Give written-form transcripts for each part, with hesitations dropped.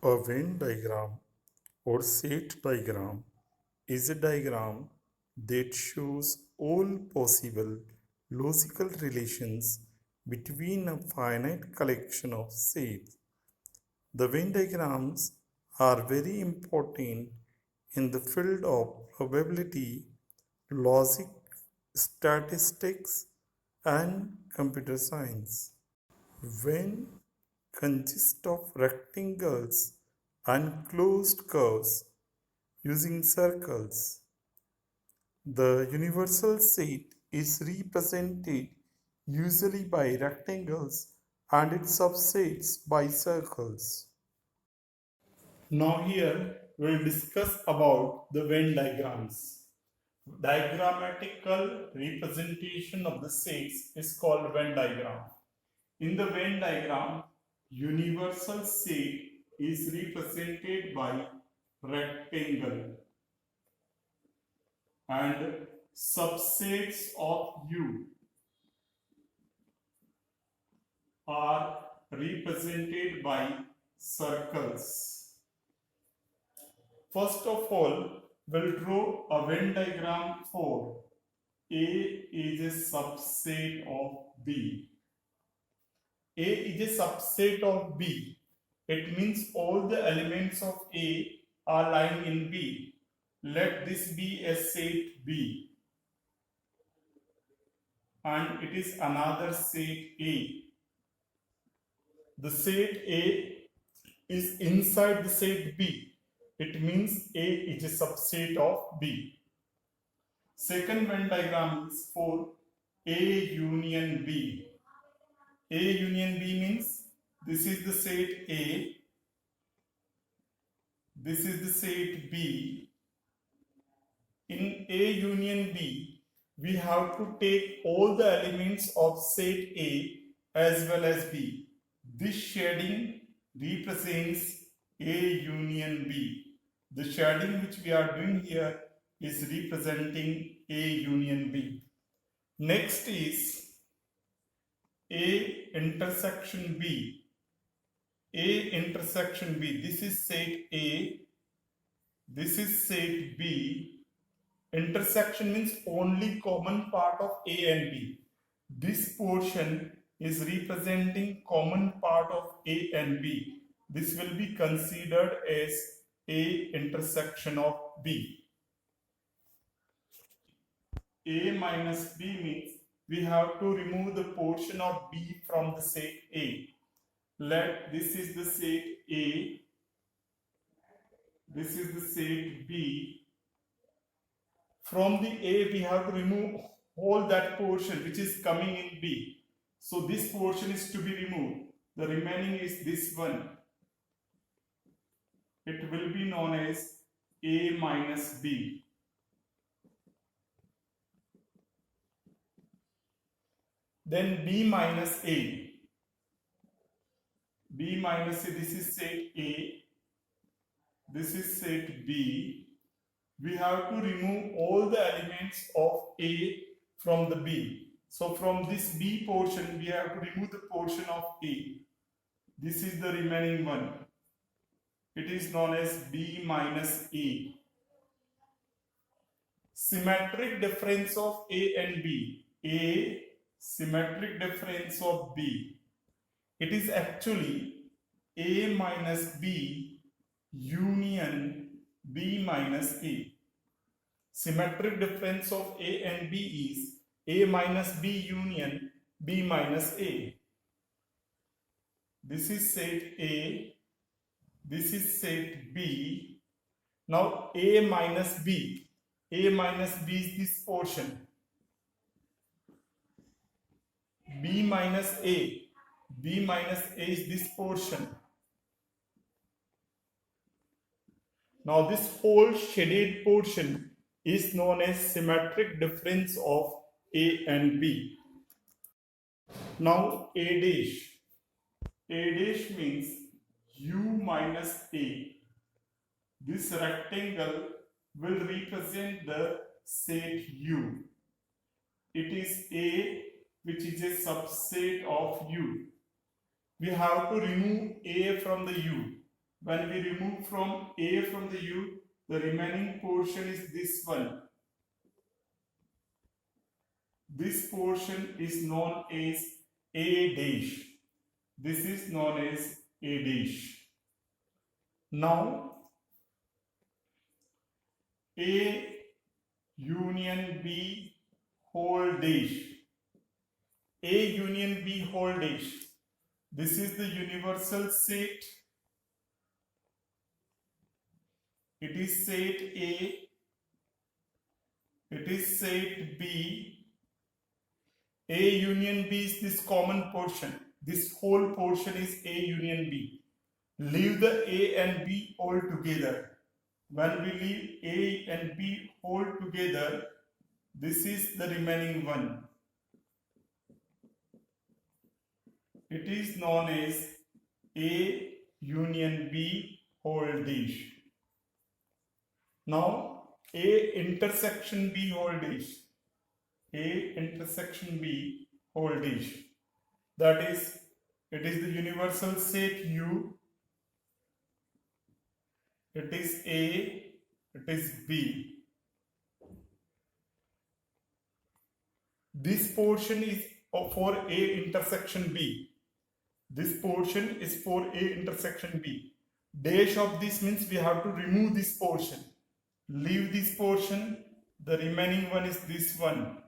A Venn diagram or set diagram is a diagram that shows all possible logical relations between a finite collection of sets. The Venn diagrams are very important in the field of probability, logic, statistics, and computer science. Venn consist of rectangles and closed curves using circles. The universal set is represented usually by rectangles and its subsets by circles. Now here we'll discuss about the Venn diagrams. Diagrammatical representation of the sets is called Venn diagram. In the Venn diagram, universal set is represented by rectangle and subsets of U are represented by circles. First of all, we'll draw a Venn diagram for A is a subset of B. A is a subset of B. It means all the elements of A are lying in B. Let this be a set B. And it is another set A. The set A is inside the set B. It means A is a subset of B. Second Venn diagram is for A union B. A union B means this is the set A, this is the set B. In A union B, we have to take all the elements of set A as well as B. This shading represents A union B. The shading which we are doing here is representing A union B. Next is A intersection B. A intersection B. This is set A. This is set B. Intersection means only common part of A and B. This portion is representing common part of A and B. This will be considered as A intersection of B. A minus B means we have to remove the portion of B from the set A. Let this is the set A, this is the set B. From the A we have to remove all that portion which is coming in B. So this portion is to be removed. The remaining is this one. It will be known as A minus B. Then B minus A. B minus A, this is set A, this is set B. We have to remove all the elements of A from the B. So from this B portion, we have to remove the portion of A. This is the remaining one. It is known as B minus A. Symmetric difference of A and B. A, symmetric difference of B. It is actually A minus B union B minus A. Symmetric difference of A and B is A minus B union B minus A. This is set A, this is set B. Now A minus B. A minus B is this portion. B minus A. B minus A is this portion. Now this whole shaded portion is known as symmetric difference of A and B. Now A dash. A dash means U minus A. This rectangle will represent the set U. It is A which is a subset of U. We have to remove A from the U. When we remove from A from the U, the remaining portion is this one. This portion is known as A dash. This is known as A dash. Now, A union B whole dash. A union B whole dash. This is the universal set. It is set A. It is set B. A union B is this common portion. This whole portion is A union B. Leave the A and B all together. When we leave A and B all together, this is the remaining one. It is known as A union B whole dash. Now, A intersection B whole dash. A intersection B whole dash. That is, it is the universal set U. It is A, it is B. This portion is for A intersection B. This portion is for A intersection B. Dash of this means we have to remove this portion. Leave this portion. The remaining one is this one.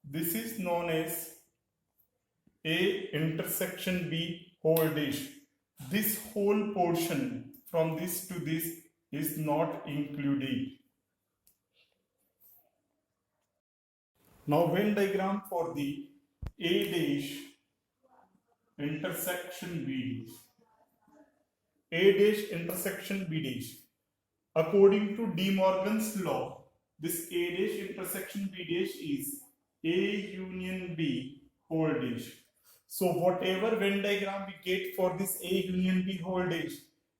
This is known as A intersection B whole dash. This whole portion from this to this is not included. Now Venn diagram for the A dash intersection B dash. A dash intersection B dash. According to De Morgan's law, this A dash intersection B dash is A union B whole dash. So whatever Venn diagram we get for this A union B whole dash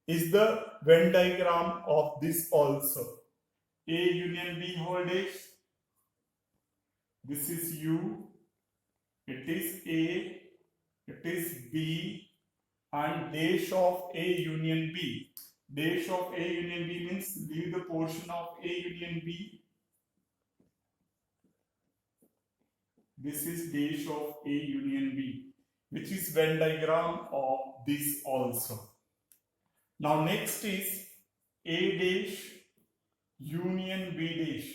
is the Venn diagram of this also. A union B whole dash. This is U. It is A. It is B. And dash of A union B. Dash of A union B means leave the portion of A union B. This is dash of A union B, which is Venn diagram of this also. Now next is A dash union B dash.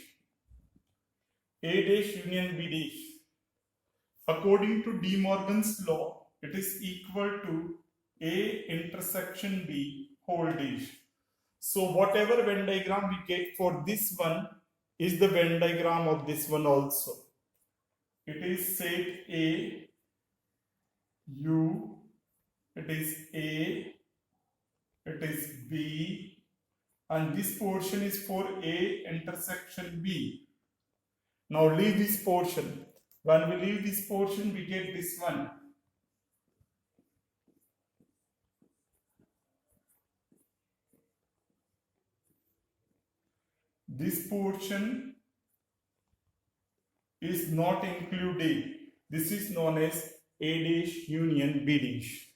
A dash union B dash. According to De Morgan's law, it is equal to A intersection B whole dash. So whatever Venn diagram we get for this one is the Venn diagram of this one also. It is set A, U, it is A, it is B, and this portion is for A intersection B. Now leave this portion. When we leave this portion, we get this one. This portion is not included. This is known as A dash union B dash.